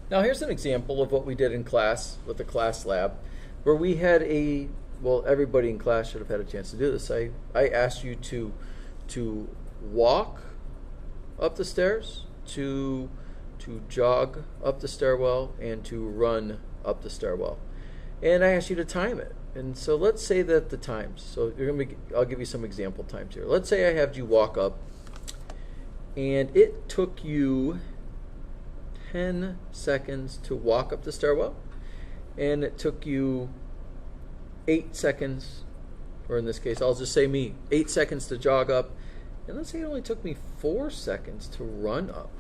Now here's an example of what we did in class with the class lab, where we had well, everybody in class should have had a chance to do this. I asked you to walk up the stairs, to jog up the stairwell, and to run up the stairwell. And I asked you to time it. And so let's say that the times, so I'll give you some example times here. Let's say I have you walk up, and it took you 10 seconds to walk up the stairwell, and it took you 8 seconds, or in this case, I'll just say 8 seconds to jog up, and let's say it only took me 4 seconds to run up.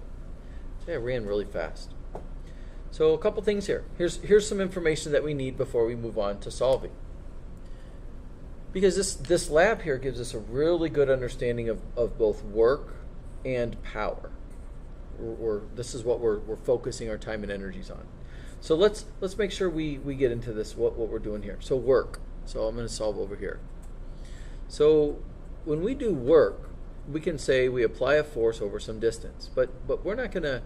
Say I ran really fast. So a couple things here. Here's some information that we need before we move on to solving. Because this lab here gives us a really good understanding of both work and power. Or this is what we're focusing our time and energies on. So let's make sure we get into this, what we're doing here. So work. So I'm going to solve over here. So when we do work, we can say we apply a force over some distance, but we're not going to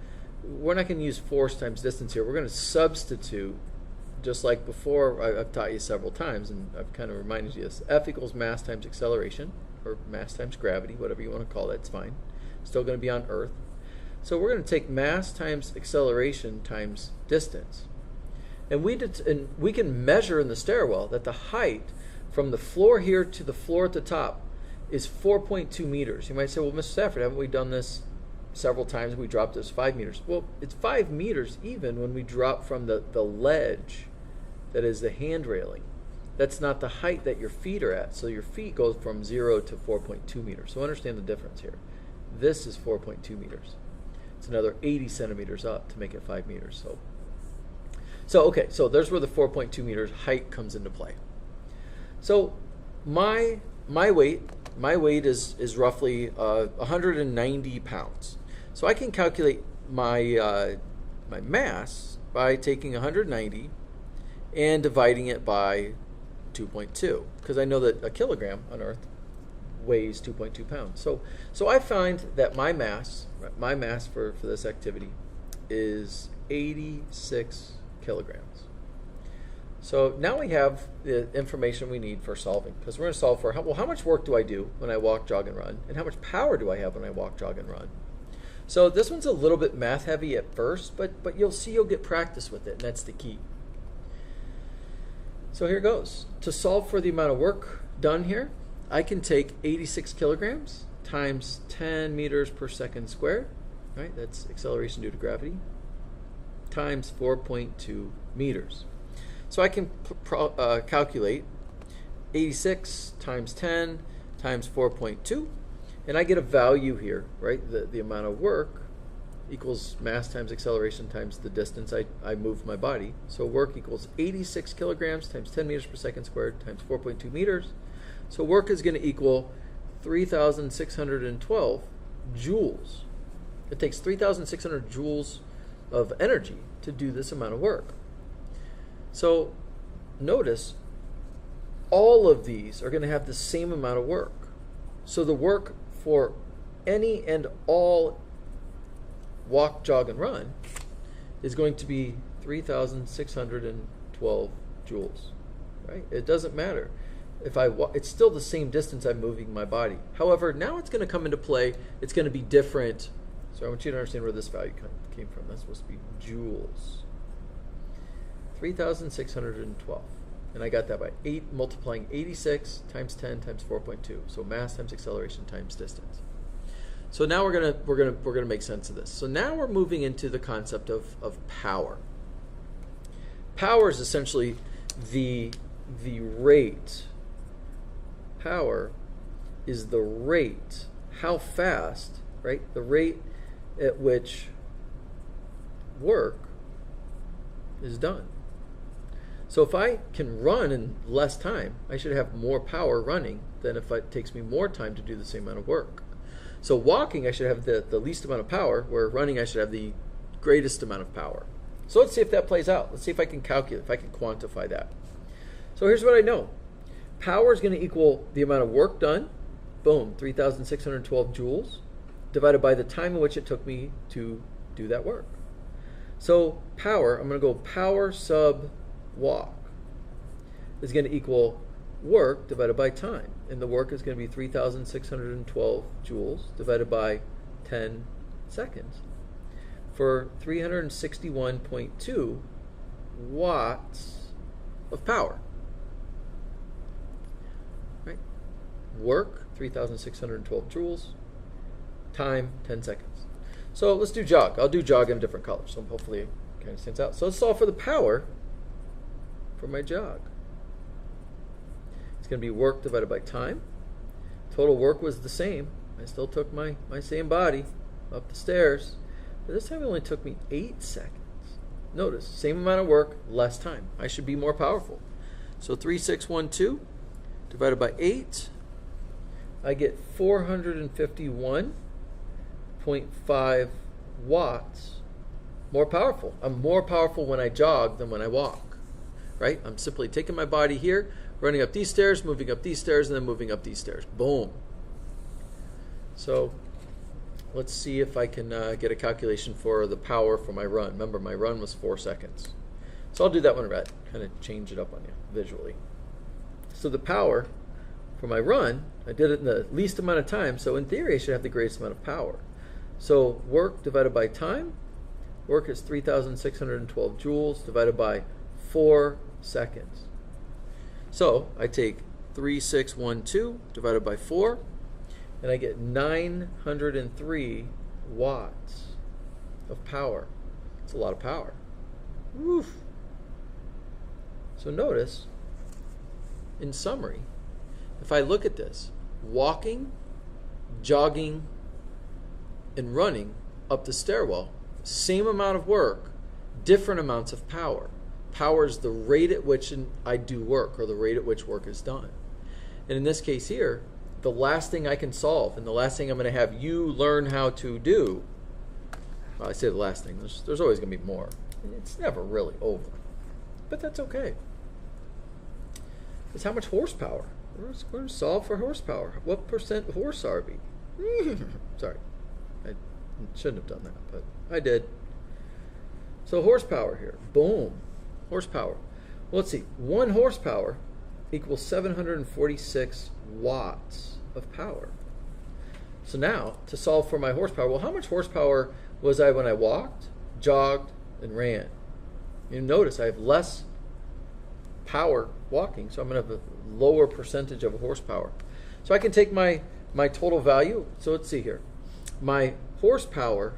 use force times distance here. We're going to substitute, just like before. I've taught you several times, and I've kind of reminded you this. F equals mass times acceleration, or mass times gravity, whatever you want to call it. It's fine. Still going to be on Earth. So we're going to take mass times acceleration times distance. And we can measure in the stairwell that the height from the floor here to the floor at the top is 4.2 meters. You might say, well, Mr. Stafford, haven't we done this several times? We dropped this 5 meters. Well, it's 5 meters even when we drop from the ledge that is the hand railing. That's not the height that your feet are at. So your feet go from 0 to 4.2 meters. So understand the difference here. This is 4.2 meters. It's another 80 centimeters up to make it 5 meters. Okay, so there's where the 4.2 meters height comes into play. So my weight is roughly 190 pounds. So I can calculate my mass by taking 190 and dividing it by 2.2, because I know that a kilogram on Earth weighs 2.2 pounds. So I find that my mass for this activity is 86 kilograms. So now we have the information we need for solving, because we're going to solve for how much work do I do when I walk, jog, and run, and how much power do I have when I walk, jog, and run. So this one's a little bit math heavy at first, but you'll see you'll get practice with it, and that's the key. So here goes. To solve for the amount of work done here, I can take 86 kilograms times 10 meters per second squared, right? That's acceleration due to gravity, times 4.2 meters. So I can calculate 86 times 10 times 4.2, and I get a value here, right? The amount of work equals mass times acceleration times the distance I moved my body. So work equals 86 kilograms times 10 meters per second squared times 4.2 meters. So work is going to equal 3,612 joules. It takes 3,600 joules of energy to do this amount of work. So notice all of these are going to have the same amount of work. So the work for any and all walk, jog, and run is going to be 3,612 joules, right? It doesn't matter. If I it's still the same distance I'm moving my body. However, now it's going to come into play. It's going to be different. So I want you to understand where this value came from. That's supposed to be joules. 3,612. And I got that by multiplying 86 times 10 times 4.2. So mass times acceleration times distance. So now we're gonna make sense of this. So now we're moving into the concept of power. Power is essentially the rate. Power is the rate, how fast, right? The rate at which work is done. So if I can run in less time, I should have more power running than if it takes me more time to do the same amount of work. So walking, I should have the least amount of power, where running, I should have the greatest amount of power. So let's see if that plays out. Let's see if I can calculate, if I can quantify that. So here's what I know. Power is going to equal the amount of work done, boom, 3,612 joules, divided by the time in which it took me to do that work. So power, I'm going to go power sub walk is going to equal work divided by time. And the work is going to be 3,612 joules divided by 10 seconds for 361.2 watts of power. Right? Work, 3,612 joules. Time, 10 seconds. So let's do jog. I'll do jog in different colors, so hopefully it kind of stands out. So let's solve for the power for my jog. It's going to be work divided by time. Total work was the same. I still took my same body up the stairs, but this time it only took me 8 seconds. Notice, same amount of work, less time. I should be more powerful. So 3,612 divided by 8, I get 451.5 watts more powerful. I'm more powerful when I jog than when I walk, right? I'm simply taking my body here, running up these stairs, moving up these stairs, and then moving up these stairs. Boom. So let's see if I can get a calculation for the power for my run. Remember, my run was 4 seconds. So I'll do that one red, kind of change it up on you visually. So the power for my run, I did it in the least amount of time, so in theory I should have the greatest amount of power. So work divided by time, work is 3,612 joules divided by 4 seconds. So I take 3,612 divided by 4, and I get 903 watts of power. It's a lot of power. Woof. So notice, in summary, if I look at this, walking, jogging, and running up the stairwell, same amount of work, different amounts of power. Power is the rate at which I do work, or the rate at which work is done. And in this case here, the last thing I can solve, and the last thing I'm going to have you learn how to do, well, I say the last thing, there's always going to be more. It's never really over. But that's okay. It's how much horsepower. We're going to solve for horsepower. What percent horse are we? Sorry. I shouldn't have done that, but I did. So horsepower here. Boom. Horsepower. Well, let's see. 1 horsepower equals 746 watts of power. So now, to solve for my horsepower, well, how much horsepower was I when I walked, jogged, and ran? You notice I have less power walking, so I'm going to have a lower percentage of a horsepower. So I can take my total value. So let's see here. My horsepower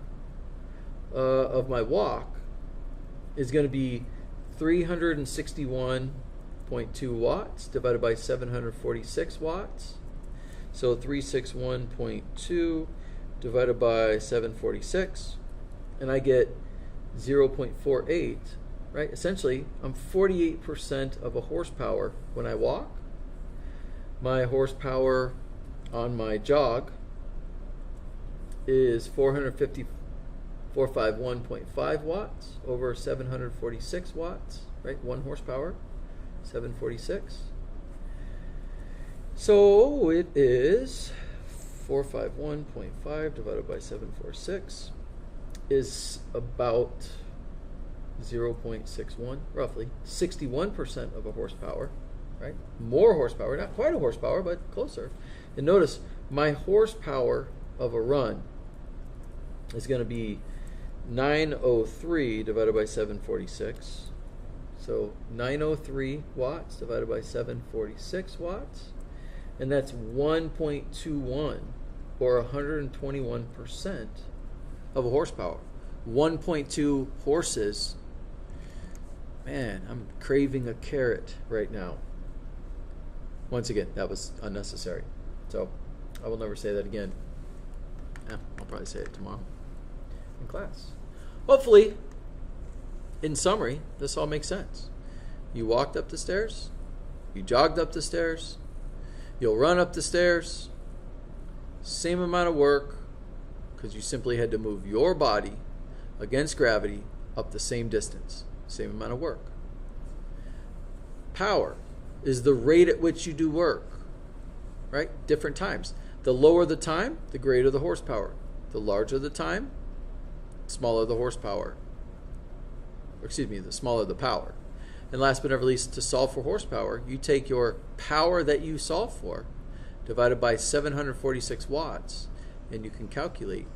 of my walk is going to be 361.2 watts divided by 746 watts. So 361.2 divided by 746, and I get 0.48, right? Essentially, I'm 48% of a horsepower when I walk. My horsepower on my jog is 451.5 watts over 746 watts, right? 1 horsepower, 746. So it is 451.5 divided by 746 is about 0.61, roughly 61% of a horsepower, right? More horsepower, not quite a horsepower, but closer. And notice my horsepower of a run is going to be 903 divided by 746. So 903 watts divided by 746 watts. And that's 1.21, or 121% of a horsepower. 1.2 horses. Man, I'm craving a carrot right now. Once again, that was unnecessary. So I will never say that again. Yeah, I'll probably say it tomorrow in class. Hopefully, in summary, this all makes sense. You walked up the stairs, you jogged up the stairs, you'll run up the stairs, same amount of work, because you simply had to move your body against gravity up the same distance, same amount of work. Power is the rate at which you do work, right? Different times. The lower the time, the greater the horsepower. The larger the time, smaller the horsepower. or excuse me, the smaller the power. And last but not least, to solve for horsepower, you take your power that you solve for divided by 746 watts, and you can calculate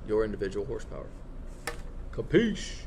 your individual horsepower. Capiche?